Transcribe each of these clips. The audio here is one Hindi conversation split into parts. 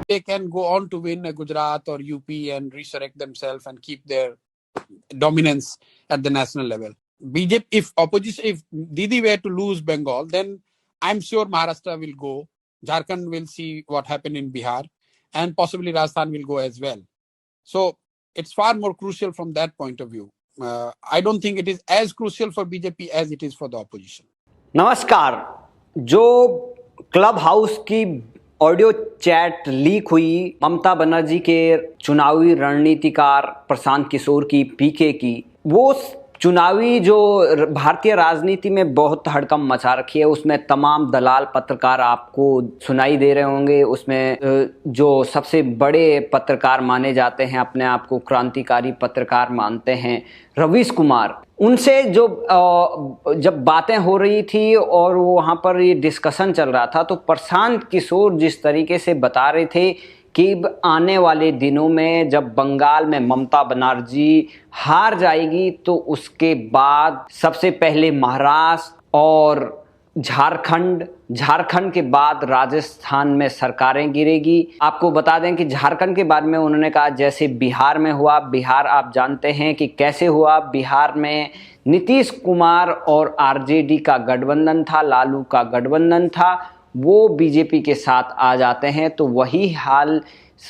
they can go on to win Gujarat or UP and resurrect themselves and keep their dominance at the national level. BJP, if Didi were to lose Bengal, then I'm sure Maharashtra will go. Jharkhand will see what happened in Bihar, and possibly Rajasthan will go as well. So it's far more crucial from that point of view. I don't think it is as crucial for BJP as it is for the opposition. नमस्कार। जो क्लब हाउस की ऑडियो चैट लीक हुई ममता बनर्जी के चुनावी रणनीतिकार प्रशांत किशोर की, पीके की, वो चुनावी जो भारतीय राजनीति में बहुत हड़कंप मचा रखी है, उसमें तमाम दलाल पत्रकार आपको सुनाई दे रहे होंगे। उसमें जो सबसे बड़े पत्रकार माने जाते हैं, अपने आप को क्रांतिकारी पत्रकार मानते हैं, रवीश कुमार, उनसे जो जब बातें हो रही थी और वो वहाँ पर ये डिस्कशन चल रहा था, तो प्रशांत किशोर जिस तरीके से बता रहे थे कि आने वाले दिनों में जब बंगाल में ममता बनर्जी हार जाएगी तो उसके बाद सबसे पहले महाराष्ट्र और झारखंड के बाद राजस्थान में सरकारें गिरेगी। आपको बता दें कि झारखंड के बारे में उन्होंने कहा जैसे बिहार में हुआ। बिहार आप जानते हैं कि कैसे हुआ। बिहार में नीतीश कुमार और आरजेडी का गठबंधन था, लालू का गठबंधन था, वो बीजेपी के साथ आ जाते हैं। तो वही हाल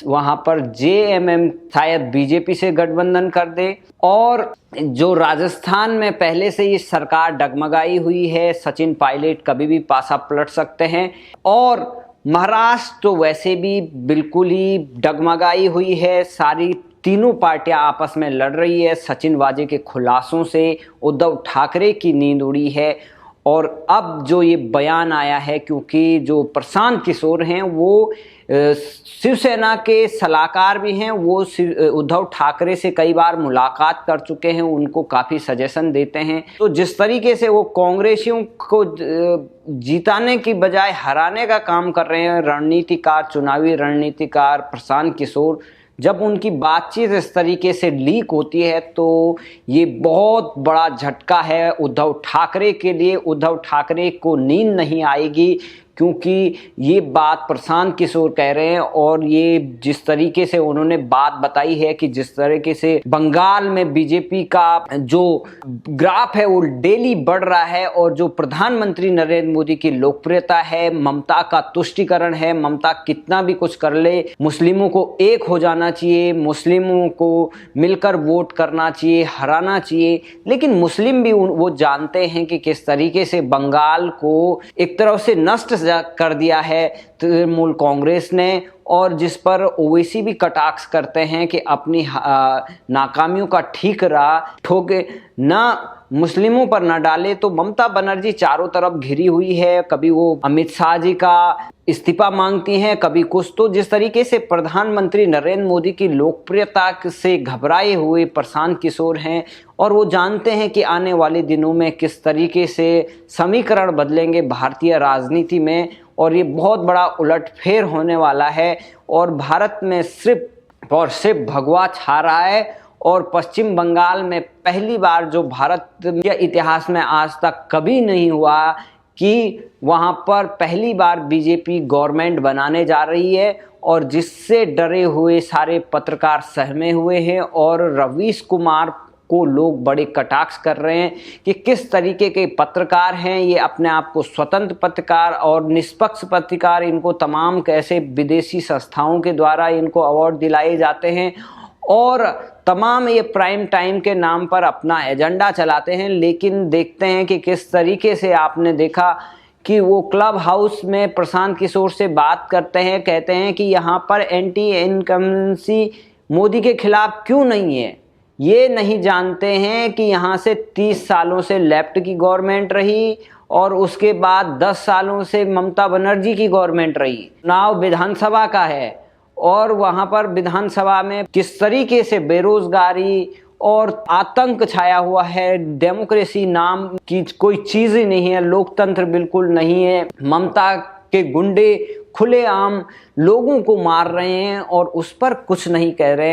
वहाँ पर जेएमएम शायद बीजेपी से गठबंधन कर दे। और जो राजस्थान में पहले से ये सरकार डगमगाई हुई है, सचिन पायलट कभी भी पासा पलट सकते हैं। और महाराष्ट्र तो वैसे भी बिल्कुल ही डगमगाई हुई है, सारी तीनों पार्टियां आपस में लड़ रही है। सचिन वाजे के खुलासों से उद्धव ठाकरे की नींद उड़ी है। और अब जो ये बयान आया है, क्योंकि जो प्रशांत किशोर हैं वो शिवसेना के सलाहकार भी हैं, वो उद्धव ठाकरे से कई बार मुलाकात कर चुके हैं, उनको काफ़ी सजेशन देते हैं। तो जिस तरीके से वो कांग्रेसियों को जीताने की बजाय हराने का काम कर रहे हैं रणनीतिकार, चुनावी रणनीतिकार प्रशांत किशोर, जब उनकी बातचीत इस तरीके से लीक होती है तो ये बहुत बड़ा झटका है उद्धव ठाकरे के लिए। उद्धव ठाकरे को नींद नहीं आएगी, क्योंकि ये बात प्रशांत किशोर कह रहे हैं। और ये जिस तरीके से उन्होंने बात बताई है कि जिस तरीके से बंगाल में बीजेपी का जो ग्राफ है वो डेली बढ़ रहा है, और जो प्रधानमंत्री नरेंद्र मोदी की लोकप्रियता है, ममता का तुष्टीकरण है, ममता कितना भी कुछ कर ले, मुस्लिमों को एक हो जाना चाहिए, मुस्लिमों को मिलकर वोट करना चाहिए, हराना चाहिए। लेकिन मुस्लिम भी वो जानते हैं कि किस तरीके से बंगाल को एक तरफ से नष्ट कर दिया है तृणमूल कांग्रेस ने, और जिस पर ओवैसी भी कटाक्ष करते हैं कि अपनी नाकामियों का ठीकरा ठोके ना मुस्लिमों पर ना डाले। तो ममता बनर्जी चारों तरफ घिरी हुई है, कभी वो अमित शाह जी का इस्तीफा मांगती हैं, कभी कुछ। तो जिस तरीके से प्रधानमंत्री नरेंद्र मोदी की लोकप्रियता से घबराए हुए प्रशांत किशोर हैं, और वो जानते हैं कि आने वाले दिनों में किस तरीके से समीकरण बदलेंगे भारतीय राजनीति में, और ये बहुत बड़ा उलटफेर होने वाला है। और भारत में सिर्फ और सिर्फ भगवा छा रहा है। और पश्चिम बंगाल में पहली बार, जो भारत के इतिहास में आज तक कभी नहीं हुआ, कि वहाँ पर पहली बार बीजेपी गवर्नमेंट बनाने जा रही है, और जिससे डरे हुए सारे पत्रकार सहमे हुए हैं। और रवीश कुमार को लोग बड़े कटाक्ष कर रहे हैं कि किस तरीके के पत्रकार हैं ये, अपने आप को स्वतंत्र पत्रकार और निष्पक्ष पत्रकार, इनको तमाम कैसे विदेशी संस्थाओं के द्वारा इनको अवार्ड दिलाए जाते हैं, और तमाम ये प्राइम टाइम के नाम पर अपना एजेंडा चलाते हैं। लेकिन देखते हैं कि किस तरीके से आपने देखा कि वो क्लब हाउस में प्रशांत किशोर से बात करते हैं, कहते हैं कि यहाँ पर एंटी इनकम्बेंसी मोदी के खिलाफ क्यों नहीं है। ये नहीं जानते हैं कि यहाँ से 30 सालों से लेफ्ट की गवर्नमेंट रही, और उसके बाद 10 सालों से ममता बनर्जी की गवर्नमेंट रही। चुनाव विधानसभा का है, और वहाँ पर विधानसभा में किस तरीके से बेरोजगारी और आतंक छाया हुआ है, डेमोक्रेसी नाम की कोई चीज़ ही नहीं है, लोकतंत्र बिल्कुल नहीं है। ममता के गुंडे खुलेआम लोगों को मार रहे हैं, और उस पर कुछ नहीं कह रहे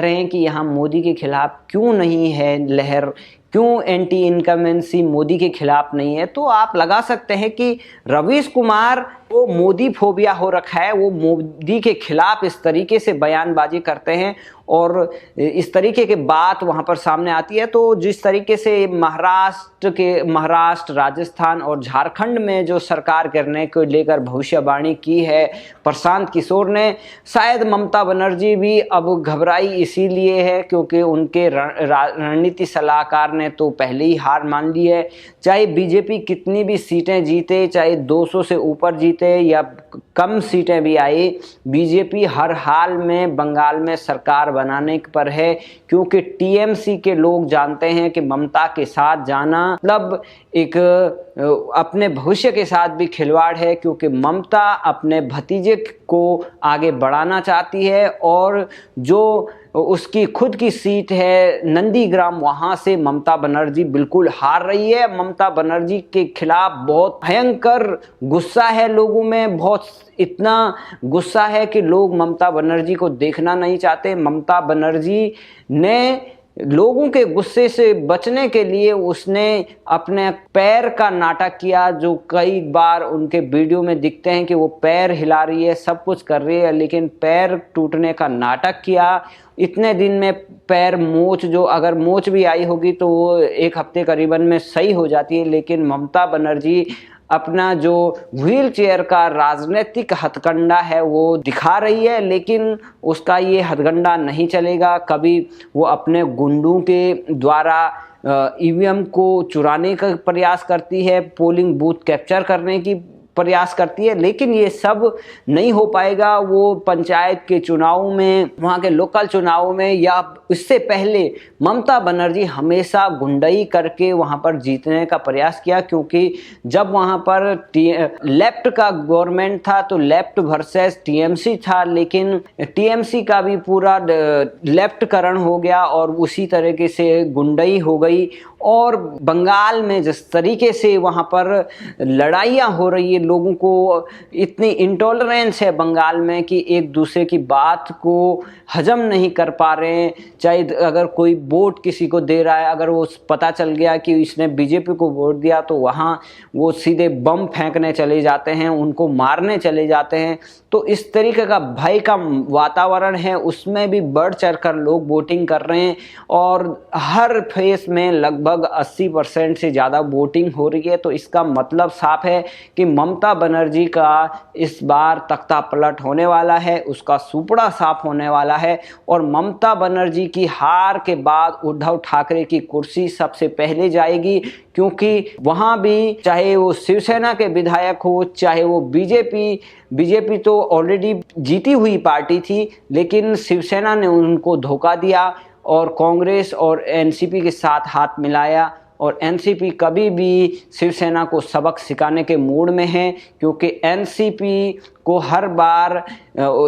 हैं कि यहाँ मोदी के खिलाफ क्यों नहीं है लहर, क्यों एंटी इनकमेंसी मोदी के खिलाफ नहीं है, तो आप लगा सकते हैं कि रवीश कुमार वो मोदी फोबिया हो रखा है, वो मोदी के खिलाफ इस तरीके से बयानबाजी करते हैं और इस तरीके की बात वहां पर सामने आती है। तो जिस तरीके से महाराष्ट्र, राजस्थान और झारखंड में जो सरकार करने को लेकर भविष्यवाणी की है प्रशांत किशोर ने, शायद ममता बनर्जी भी अब घबराई इसीलिए है क्योंकि उनके रणनीति सलाहकार ने तो पहले ही हार मान ली है। चाहे बीजेपी कितनी भी सीटें जीते, चाहे 200 से ऊपर जीते या कम सीटें भी आई, बीजेपी हर हाल में बंगाल में सरकार बनाने पर है, क्योंकि टीएमसी के लोग जानते हैं कि ममता के साथ जाना मतलब एक अपने भविष्य के साथ भी खिलवाड़ है, क्योंकि ममता अपने भतीजे को आगे बढ़ाना चाहती है और जो उसकी खुद की सीट है नंदीग्राम, वहां से ममता बनर्जी बिल्कुल हार रही है। ममता बनर्जी के खिलाफ बहुत भयंकर गुस्सा है लोगों में, बहुत इतना गुस्सा है कि लोग ममता बनर्जी को देखना नहीं चाहते। ममता बनर्जी ने लोगों के गुस्से से बचने के लिए उसने अपने पैर का नाटक किया, जो कई बार उनके वीडियो में दिखते हैं कि वो पैर हिला रही है, सब कुछ कर रही है, लेकिन पैर टूटने का नाटक किया। इतने दिन में पैर मोच, जो अगर मोच भी आई होगी तो वो 1 हफ्ते करीबन में सही हो जाती है, लेकिन ममता बनर्जी अपना जो व्हील चेयर का राजनीतिक हथकंडा है वो दिखा रही है, लेकिन उसका ये हथकंडा नहीं चलेगा। कभी वो अपने गुंडों के द्वारा ईवीएम को चुराने का प्रयास करती है, पोलिंग बूथ कैप्चर करने की प्रयास करती है, लेकिन ये सब नहीं हो पाएगा। वो पंचायत के चुनाव में, वहाँ के लोकल चुनाव में या इससे पहले ममता बनर्जी हमेशा गुंडई करके वहाँ पर जीतने का प्रयास किया, क्योंकि जब वहाँ पर लेफ्ट का गवर्नमेंट था तो लेफ्ट वर्सेस टीएमसी था, लेकिन टीएमसी का भी पूरा लेफ्टकरण हो गया और उसी तरीके से गुंडई हो गई। और बंगाल में जिस तरीके से वहाँ पर लड़ाइयाँ हो रही है, लोगों को इतनी इंटॉलरेंस है बंगाल में कि एक दूसरे की बात को हजम नहीं कर पा रहे हैं। चाहे अगर कोई वोट किसी को दे रहा है, अगर वो पता चल गया कि इसने बीजेपी को वोट दिया तो वहाँ वो सीधे बम फेंकने चले जाते हैं, उनको मारने चले जाते हैं। तो इस तरीके का भय का वातावरण है, उसमें भी बढ़ चढ़ कर लोग वोटिंग कर रहे हैं और हर फेस में लगभग 80% से ज़्यादा वोटिंग हो रही है। तो इसका मतलब साफ है कि ममता बनर्जी का इस बार तख्ता पलट होने वाला है, उसका सुपड़ा साफ होने वाला है और ममता बनर्जी की हार के बाद उद्धव ठाकरे की कुर्सी सबसे पहले जाएगी, क्योंकि वहां भी चाहे वो शिवसेना के विधायक हो, चाहे वो बीजेपी तो ऑलरेडी जीती हुई पार्टी थी, लेकिन शिवसेना ने उनको धोखा दिया और कांग्रेस और एनसीपी के साथ हाथ मिलाया और एनसीपी कभी भी शिवसेना को सबक सिखाने के मूड में है, क्योंकि एनसीपी को हर बार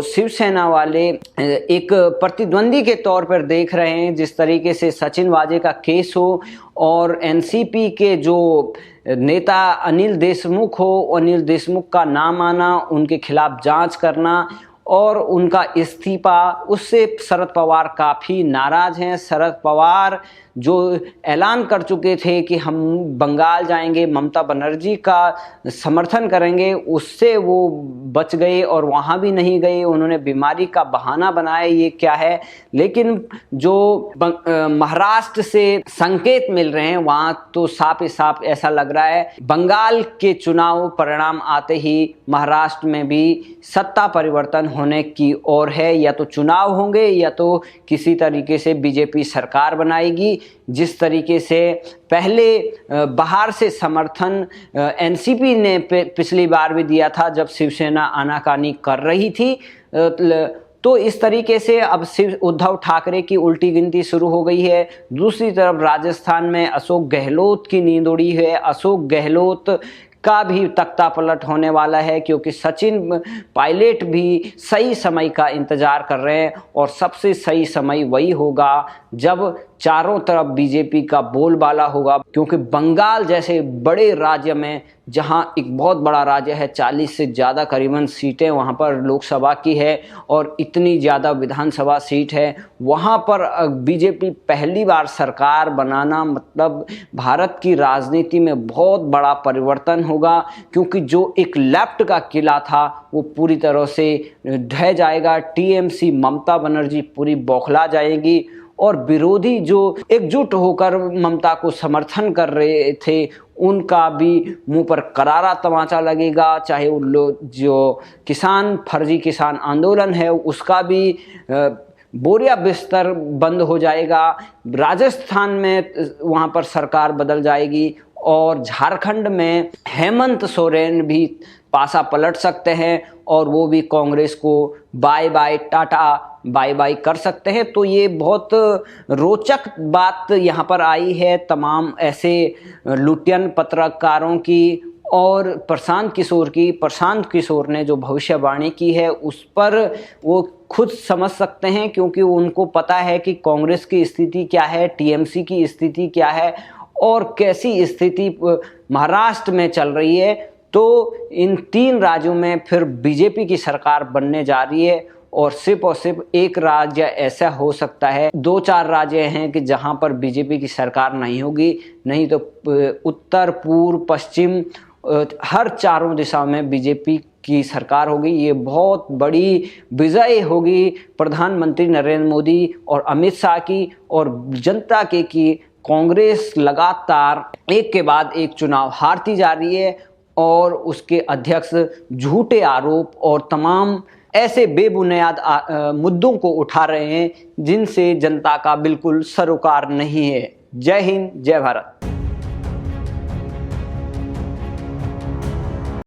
शिवसेना वाले एक प्रतिद्वंदी के तौर पर देख रहे हैं। जिस तरीके से सचिन वाजे का केस हो और एनसीपी के जो नेता अनिल देशमुख हो, अनिल देशमुख का नाम आना, उनके खिलाफ जांच करना और उनका इस्तीफा, उससे शरद पवार काफ़ी नाराज हैं। शरद पवार जो ऐलान कर चुके थे कि हम बंगाल जाएंगे, ममता बनर्जी का समर्थन करेंगे, उससे वो बच गए और वहाँ भी नहीं गए। उन्होंने बीमारी का बहाना बनाया, ये क्या है। लेकिन जो महाराष्ट्र से संकेत मिल रहे हैं वहाँ तो साफ ही साफ ऐसा लग रहा है बंगाल के चुनाव परिणाम आते ही महाराष्ट्र में भी सत्ता परिवर्तन होने की ओर है। या तो चुनाव होंगे या तो किसी तरीके से बीजेपी सरकार बनाएगी। जिस तरीके से पहले बाहर से समर्थन एनसीपी ने पिछली बार भी दिया था जब शिवसेना आनाकानी कर रही थी, तो इस तरीके से अब उद्धव ठाकरे की उल्टी गिनती शुरू हो गई है। दूसरी तरफ राजस्थान में अशोक गहलोत की नींद उड़ी है। अशोक गहलोत का भी तख्ता पलट होने वाला है, क्योंकि सचिन पायलट भी सही समय का इंतजार कर रहे हैं और सबसे सही समय वही होगा जब चारों तरफ बीजेपी का बोलबाला होगा, क्योंकि बंगाल जैसे बड़े राज्य में जहां एक बहुत बड़ा राज्य है, 40 से ज़्यादा करीबन सीटें वहां पर लोकसभा की है और इतनी ज़्यादा विधानसभा सीट है, वहां पर बीजेपी पहली बार सरकार बनाना मतलब भारत की राजनीति में बहुत बड़ा परिवर्तन होगा, क्योंकि जो एक लेफ्ट का किला था वो पूरी तरह से ढह जाएगा। टीएमसी ममता बनर्जी पूरी बौखला जाएगी और विरोधी जो एकजुट होकर ममता को समर्थन कर रहे थे उनका भी मुंह पर करारा तमाचा लगेगा। चाहे वो लोग जो फर्जी किसान आंदोलन है उसका भी बोरिया बिस्तर बंद हो जाएगा। राजस्थान में वहां पर सरकार बदल जाएगी और झारखंड में हेमंत सोरेन भी पासा पलट सकते हैं और वो भी कांग्रेस को bye bye tata bye bye कर सकते हैं। तो ये बहुत रोचक बात यहाँ पर आई है तमाम ऐसे लुटियन पत्रकारों की और प्रशांत किशोर ने जो भविष्यवाणी की है उस पर वो खुद समझ सकते हैं, क्योंकि उनको पता है कि कांग्रेस की स्थिति क्या है, टीएमसी की स्थिति क्या है और कैसी स्थिति महाराष्ट्र में चल रही है। तो इन 3 राज्यों में फिर बीजेपी की सरकार बनने जा रही है और सिर्फ एक राज्य ऐसा हो सकता है, 2-4 राज्य हैं कि जहां पर बीजेपी की सरकार नहीं होगी, नहीं तो उत्तर, पूर्व, पश्चिम हर चारों दिशा में बीजेपी की सरकार होगी। ये बहुत बड़ी विजय होगी प्रधानमंत्री नरेंद्र मोदी और अमित शाह की और जनता के कि कांग्रेस लगातार एक के बाद एक चुनाव हारती जा रही है और उसके अध्यक्ष झूठे आरोप और तमाम ऐसे बेबुनियाद मुद्दों को उठा रहे हैं जिनसे जनता का बिल्कुल सरोकार नहीं है। जय हिंद, जय भारत।